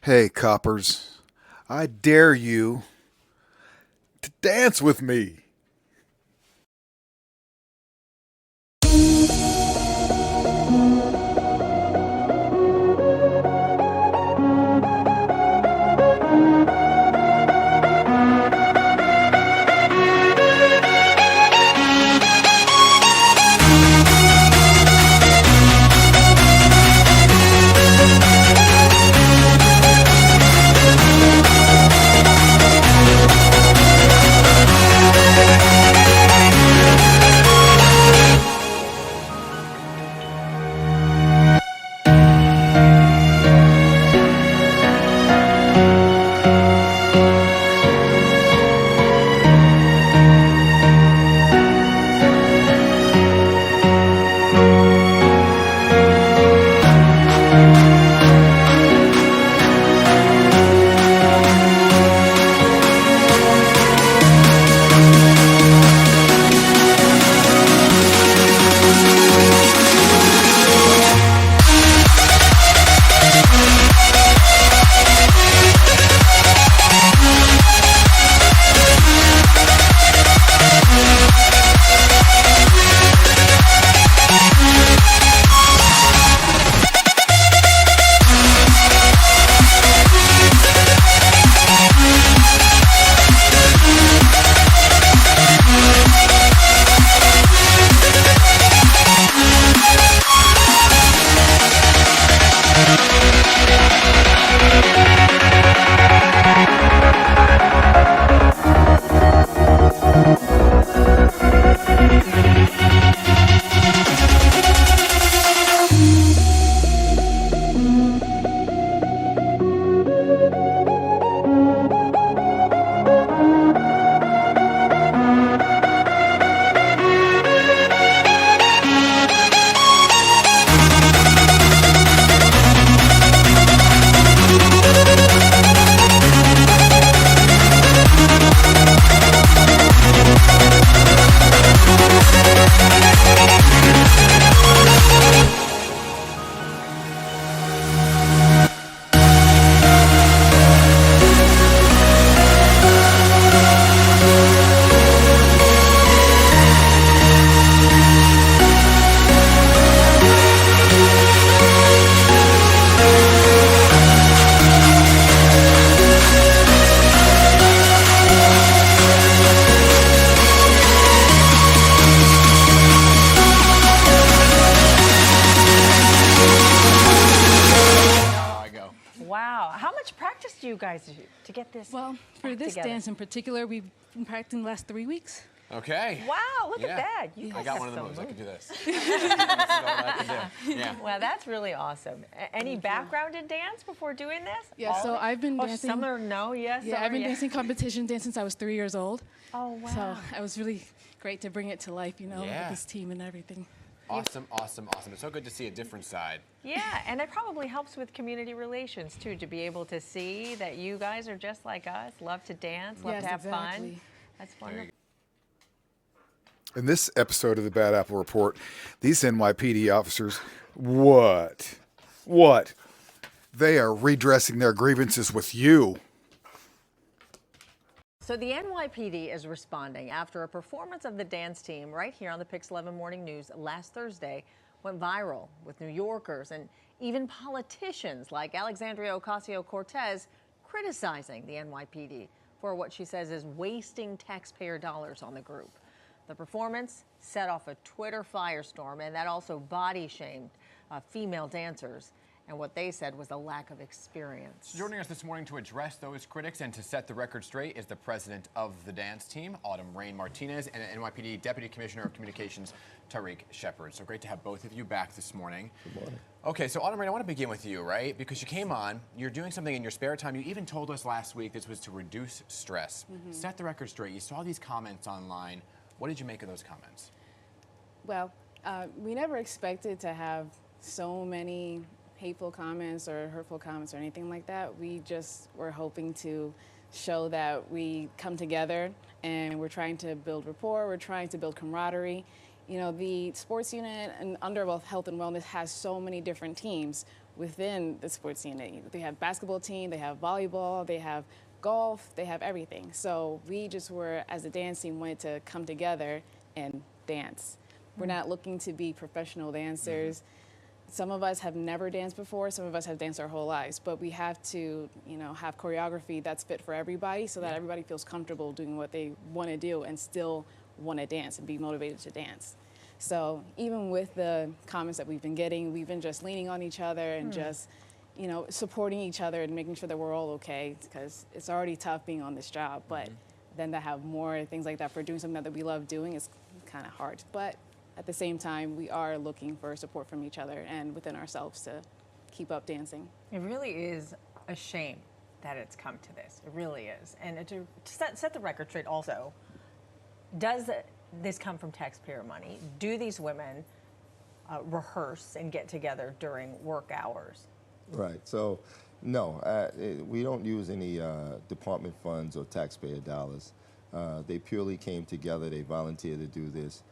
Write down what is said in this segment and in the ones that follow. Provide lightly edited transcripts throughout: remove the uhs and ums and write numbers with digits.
Hey, coppers, I dare you to dance with me. Wow. How much practice do you guys do to get this? Well, for this together? dance in particular, we've been practicing the last 3 weeks. Okay. Wow, look at that. You I guys got have one of the some moves. I can do this. moves. That's all I can do. Yeah. Well, that's really awesome. Any background in dance before doing this? Yeah, so I've been dancing. Some are no, yes. Yeah, some I've been are yes. dancing competition dance since I was 3 years old. Oh, wow. So it was really great to bring it to life, you know, Yeah. with this team and everything. Awesome, awesome, awesome. It's so good to see a different side. Yeah, and it probably helps with community relations too, to be able to see that you guys are just like us, love to dance, love Yes, to have exactly. fun. That's wonderful. In this episode of the Bad Apple Report, these NYPD officers, what? They are redressing their grievances with you. So the NYPD is responding after a performance of the dance team right here on the Pix 11 Morning News last Thursday went viral, with New Yorkers and even politicians like Alexandria Ocasio-Cortez criticizing the NYPD for what she says is wasting taxpayer dollars on the group. The performance set off a Twitter firestorm, and that also body shamed female dancers, and what they said was a lack of experience. Joining us this morning to address those critics and to set the record straight is the president of the dance team, Autumn Rain Martinez, and NYPD Deputy Commissioner of Communications, Tariq Shepard. So great to have both of you back this morning. Good morning. Okay, so Autumn Rain, I want to begin with you, right? Because you came on, you're doing something in your spare time. You even told us last week this was to reduce stress. Set the record straight. You saw these comments online. What did you make of those comments? Well, we never expected to have so many hateful comments or hurtful comments or anything like that. We just were hoping to show that we come together and we're trying to build rapport, we're trying to build camaraderie, You know, the sports unit and under health and wellness has so many different teams within the sports unit. They have basketball team, they have volleyball, they have golf, they have everything. So we just were, as a dance team, wanted to come together and dance. We're not looking to be professional dancers. Some of us have never danced before, some of us have danced our whole lives, but we have to, you know, have choreography that's fit for everybody so that everybody feels comfortable doing what they want to do and still want to dance and be motivated to dance. So even with the comments that we've been getting, we've been just leaning on each other and just, you know, supporting each other and making sure that we're all okay, because it's already tough being on this job, but then to have more things like that for doing something that we love doing is kind of hard. But at the same time, we are looking for support from each other and within ourselves to keep up dancing. It really is a shame that it's come to this. It really is. And to set the record straight also, does this come from taxpayer money? Do these women rehearse and get together during work hours? Right. So, no, we don't use any department funds or taxpayer dollars. They purely came together. They volunteered to do this.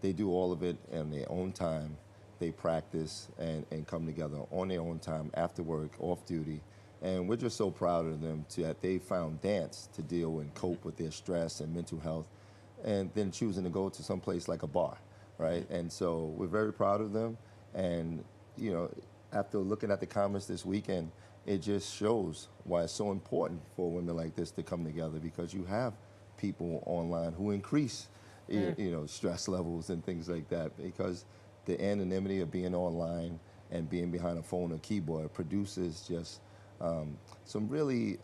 They do all of it in their own time. They practice and come together on their own time, after work, off duty. And we're just so proud of them that they found dance to deal and cope with their stress and mental health, and then choosing to go to some place like a bar, right? And so we're very proud of them. And, you know, after looking at the comments this weekend, it just shows why it's so important for women like this to come together, because you have people online who increase, you know, stress levels and things like that, because the anonymity of being online and being behind a phone or keyboard produces just some really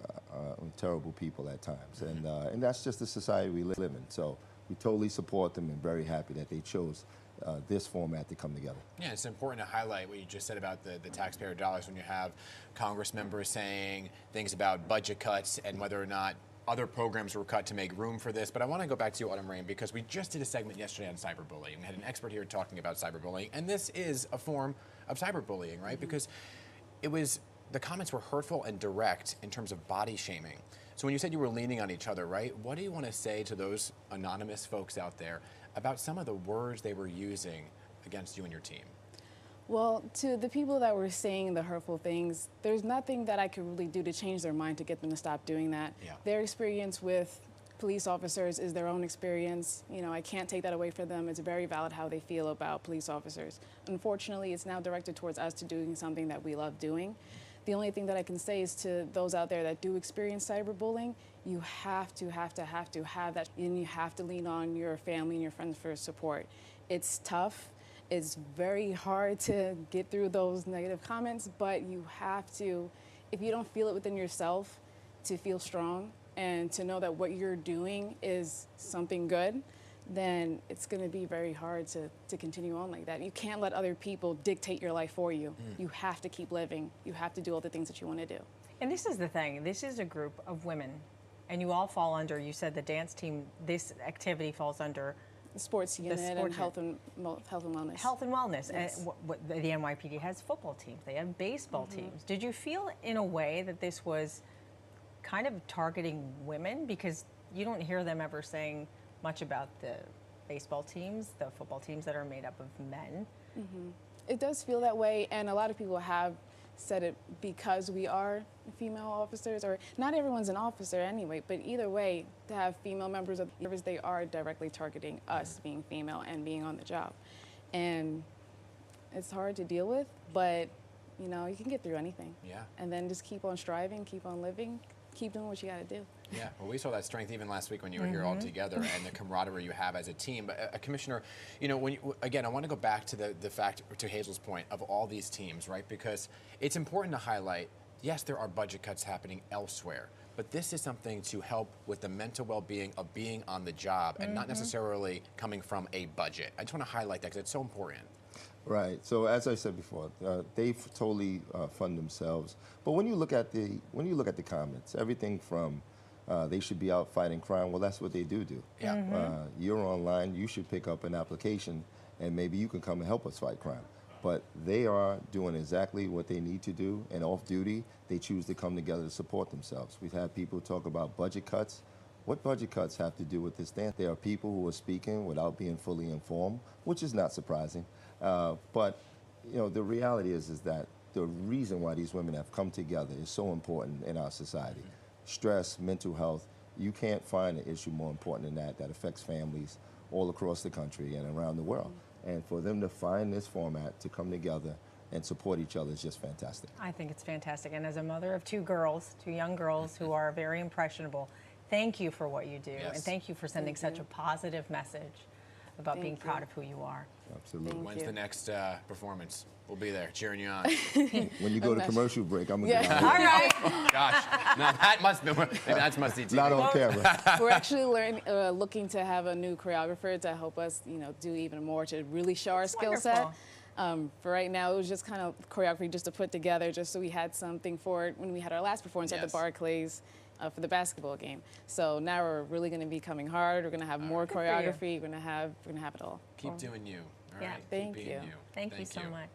terrible people at times. And that's just the society we live in. So we totally support them and very happy that they chose this format to come together. Yeah, it's important to highlight what you just said about the taxpayer dollars when you have Congress members saying things about budget cuts and whether or not other programs were cut to make room for this. But I want to go back to you, Autumn Rain, because we just did a segment yesterday on cyberbullying. We had an expert here talking about cyberbullying, and this is a form of cyberbullying, right? Because the comments were hurtful and direct in terms of body shaming. So when you said you were leaning on each other, right, what do you want to say to those anonymous folks out there about some of the words they were using against you and your team? Well, to the people that were saying the hurtful things, there's nothing that I could really do to change their mind to get them to stop doing that. Yeah. Their experience with police officers is their own experience. You know, I can't take that away from them. It's very valid how they feel about police officers. Unfortunately, it's now directed towards us to doing something that we love doing. The only thing that I can say is to those out there that do experience cyberbullying, you have to have that, and you have to lean on your family and your friends for support. It's tough. It's very hard to get through those negative comments, but you have to, if you don't feel it within yourself, to feel strong and to know that what you're doing is something good, then it's going to be very hard to continue on like that. You can't let other people dictate your life for you. You have to keep living. You have to do all the things that you want to do. And this is the thing. This is a group of women, and you all fall under, you said the dance team, this activity falls under The sports unit and sports health and wellness. health and wellness. Yes. And the NYPD has football teams. They have baseball teams. Did you feel in a way that this was kind of targeting women? Because you don't hear them ever saying much about the baseball teams, the football teams that are made up of men. It does feel that way, and a lot of people have said it because we are female officers, or not everyone's an officer anyway, but either way, to have female members of the service, they are directly targeting us being female and being on the job. And it's hard to deal with, but you know, you can get through anything. Yeah. And then just keep on striving, keep on living, keep doing what you got to do. Yeah, well, we saw that strength even last week when you were here all together, and the camaraderie you have as a team. But Commissioner, you know, again, I want to go back to the fact, to Hazel's point, of all these teams, right? Because it's important to highlight, yes, there are budget cuts happening elsewhere, but this is something to help with the mental well-being of being on the job and not necessarily coming from a budget. I just want to highlight that because it's so important. Right. So as I said before, they totally fund themselves. But when you look at the comments, everything from they should be out fighting crime. Well, that's what they do. Yeah. You're online. You should pick up an application, and maybe you can come and help us fight crime. But they are doing exactly what they need to do, and off duty, they choose to come together to support themselves. We've had people talk about budget cuts. what budget cuts have to do with this dance? There are people who are speaking without being fully informed, which is not surprising. But the reality is that the reason why these women have come together is so important in our society. Stress, mental health, you can't find an issue more important than that affects families all across the country and around the world. And for them to find this format to come together and support each other is just fantastic. I think it's fantastic. And as a mother of two young girls who are very impressionable, thank you for what you do. Yes. And thank you for sending such a positive message about being proud of who you are. Absolutely. When's the next performance? We'll be there cheering you on. When you go to commercial break, I'm going to All right. Gosh, now that must be, maybe that's must-see TV. Not on camera. We're actually looking to have a new choreographer to help us, do even more to really show our skill set. For right now, it was just kind of choreography just to put together, just so we had something for it when we had our last performance at the Barclays for the basketball game. So now we're really going to be coming hard. We're going to have more choreography. We're going to have it all. Keep doing you. All right? Thank Keep you. being you. Thank you so much.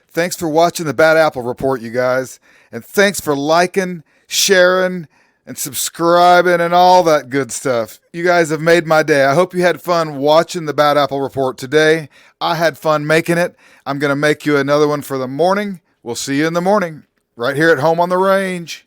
Thanks for watching the Bad Apple Report, you guys. And thanks for liking, sharing, and subscribing and all that good stuff. You guys have made my day. I hope you had fun watching the Bad Apple Report today. I had fun making it. I'm going to make you another one for the morning. We'll see you in the morning right here at home on the range.